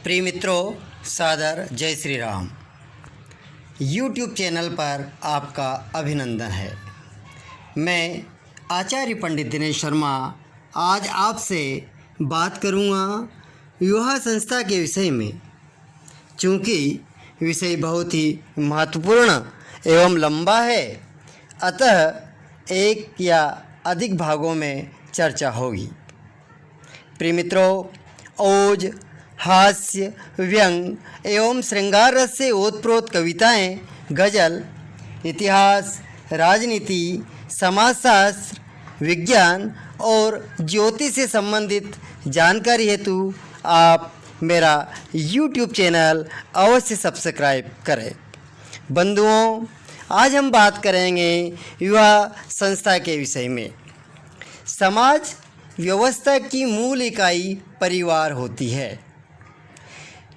प्रिय मित्रों, सादर जय श्री राम। यूट्यूब चैनल पर आपका अभिनंदन है। मैं आचार्य पंडित दिनेश शर्मा आज आपसे बात करूंगा विवाह संस्था के विषय में। चूँकि विषय बहुत ही महत्वपूर्ण एवं लंबा है, अतः एक या अधिक भागों में चर्चा होगी। प्रिय मित्रों, ओज, हास्य, व्यंग एवं श्रृंगार रस से ओतप्रोत कविताएं, गज़ल, इतिहास, राजनीति, समाजशास्त्र, विज्ञान और ज्योतिष से संबंधित जानकारी हेतु आप मेरा YouTube चैनल अवश्य सब्सक्राइब करें। बंधुओं, आज हम बात करेंगे विवाह संस्था के विषय में। समाज व्यवस्था की मूल इकाई परिवार होती है।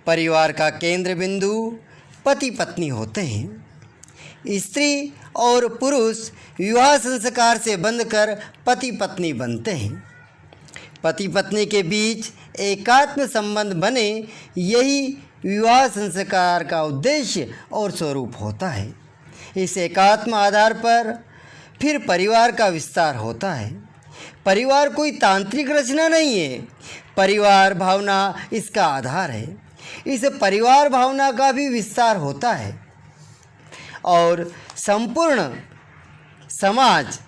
परिवार का केंद्र बिंदु पति पत्नी होते हैं। स्त्री और पुरुष विवाह संस्कार से बंधकर पति पत्नी बनते हैं। पति पत्नी के बीच एकात्म संबंध बने, यही विवाह संस्कार का उद्देश्य और स्वरूप होता है। इस एकात्म आधार पर फिर परिवार का विस्तार होता है। परिवार कोई तांत्रिक रचना नहीं है, परिवार भावना इसका आधार है। इस परिवार भावना का भी विस्तार होता है और संपूर्ण समाज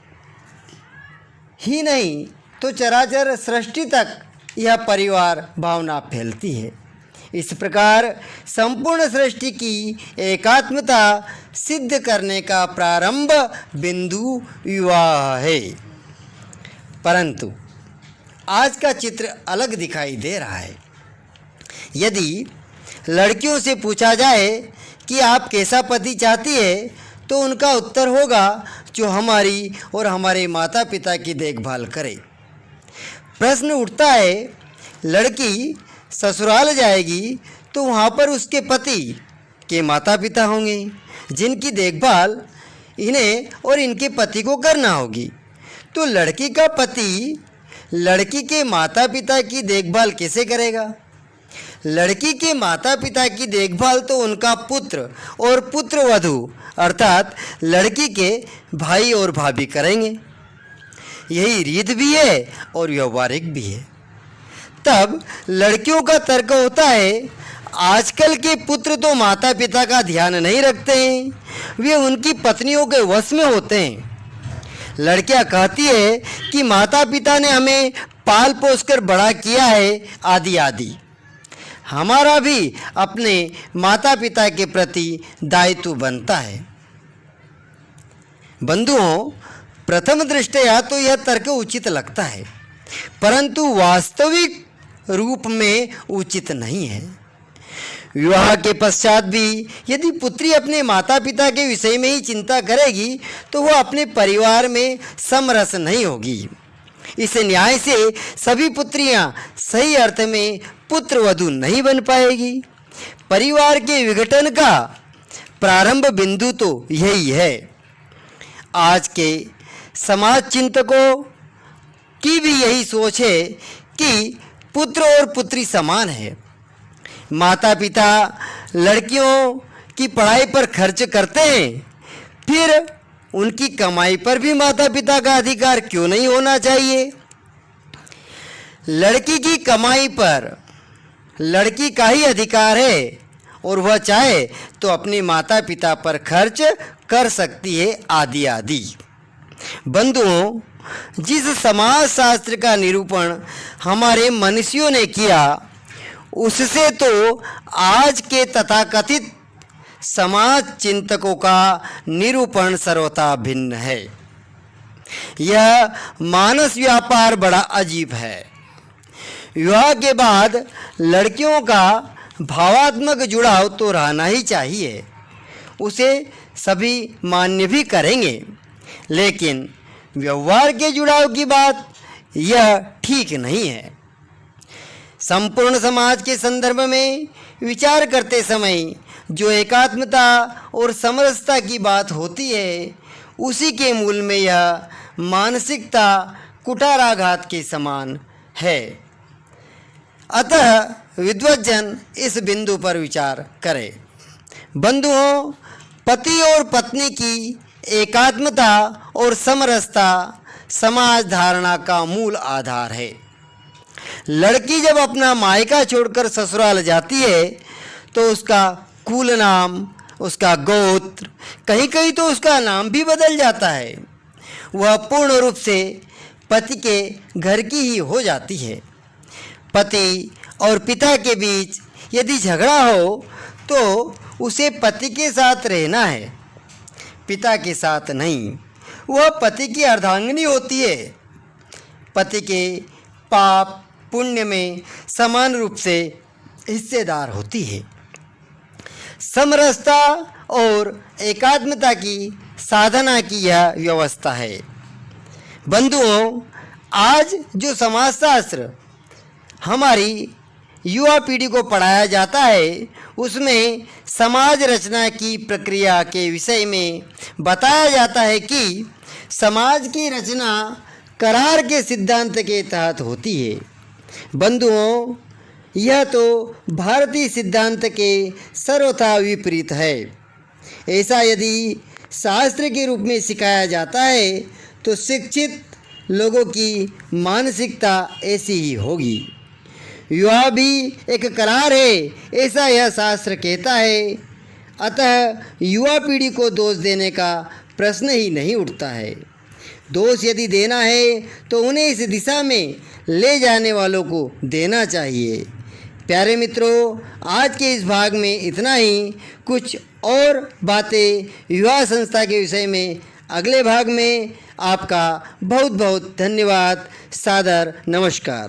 ही नहीं तो चराचर सृष्टि तक यह परिवार भावना फैलती है। इस प्रकार संपूर्ण सृष्टि की एकात्मता सिद्ध करने का प्रारंभ बिंदु विवाह है। परंतु आज का चित्र अलग दिखाई दे रहा है। यदि लड़कियों से पूछा जाए कि आप कैसा पति चाहती है, तो उनका उत्तर होगा जो हमारी और हमारे माता पिता की देखभाल करे। प्रश्न उठता है, लड़की ससुराल जाएगी तो वहाँ पर उसके पति के माता पिता होंगे, जिनकी देखभाल इन्हें और इनके पति को करना होगी। तो लड़की का पति लड़की के माता पिता की देखभाल कैसे करेगा? लड़की के माता पिता की देखभाल तो उनका पुत्र और पुत्रवधू अर्थात लड़की के भाई और भाभी करेंगे। यही रीत भी है और व्यवहारिक भी है। तब लड़कियों का तर्क होता है, आजकल के पुत्र तो माता पिता का ध्यान नहीं रखते हैं, वे उनकी पत्नियों के वश में होते हैं। लड़कियां कहती है कि माता पिता ने हमें पाल पोस कर बड़ा किया है, आदि आदि। हमारा भी अपने माता पिता के प्रति दायित्व बनता है। बंधुओं, प्रथम दृष्टया तो यह तर्क उचित लगता है, परंतु वास्तविक रूप में उचित नहीं है। विवाह के पश्चात भी यदि पुत्री अपने माता पिता के विषय में ही चिंता करेगी, तो वह अपने परिवार में समरस नहीं होगी। इस न्याय से सभी पुत्रियां सही अर्थ में पुत्रवधू नहीं बन पाएगी। परिवार के विघटन का प्रारंभ बिंदु तो यही है। आज के समाज चिंतकों की भी यही सोच है कि पुत्र और पुत्री समान है। माता पिता लड़कियों की पढ़ाई पर खर्च करते हैं, फिर उनकी कमाई पर भी माता पिता का अधिकार क्यों नहीं होना चाहिए? लड़की की कमाई पर लड़की का ही अधिकार है और वह चाहे तो अपने माता पिता पर खर्च कर सकती है, आदि आदि। बंधुओं, जिस समाज शास्त्र का निरूपण हमारे मनीषियों ने किया, उससे तो आज के तथाकथित समाज चिंतकों का निरूपण सर्वथा भिन्न है। यह मानस व्यापार बड़ा अजीब है। विवाह के बाद लड़कियों का भावात्मक जुड़ाव तो रहना ही चाहिए, उसे सभी मान्य भी करेंगे, लेकिन व्यवहार के जुड़ाव की बात यह ठीक नहीं है। संपूर्ण समाज के संदर्भ में विचार करते समय जो एकात्मता और समरसता की बात होती है, उसी के मूल में यह मानसिकता कुठाराघात के समान है। अतः विद्वज्जन इस बिंदु पर विचार करें। बंधुओं, पति और पत्नी की एकात्मता और समरसता समाज धारणा का मूल आधार है। लड़की जब अपना मायका छोड़कर ससुराल जाती है तो उसका कुल नाम, उसका गोत्र, कहीं कहीं तो उसका नाम भी बदल जाता है। वह पूर्ण रूप से पति के घर की ही हो जाती है। पति और पिता के बीच यदि झगड़ा हो तो उसे पति के साथ रहना है, पिता के साथ नहीं। वह पति की अर्धांगिनी होती है, पति के पाप पुण्य में समान रूप से हिस्सेदार होती है। समरसता और एकात्मता की साधना की यह व्यवस्था है। बंधुओं, आज जो समाजशास्त्र हमारी युवा पीढ़ी को पढ़ाया जाता है उसमें समाज रचना की प्रक्रिया के विषय में बताया जाता है कि समाज की रचना करार के सिद्धांत के तहत होती है। बंधुओं, यह तो भारतीय सिद्धांत के सर्वथा विपरीत है। ऐसा यदि शास्त्र के रूप में सिखाया जाता है तो शिक्षित लोगों की मानसिकता ऐसी ही होगी। विवाह भी एक करार है, ऐसा यह शास्त्र कहता है। अतः युवा पीढ़ी को दोष देने का प्रश्न ही नहीं उठता है। दोष यदि देना है तो उन्हें इस दिशा में ले जाने वालों को देना चाहिए। प्यारे मित्रों, आज के इस भाग में इतना ही। कुछ और बातें विवाह संस्था के विषय में अगले भाग में। आपका बहुत बहुत धन्यवाद। सादर नमस्कार।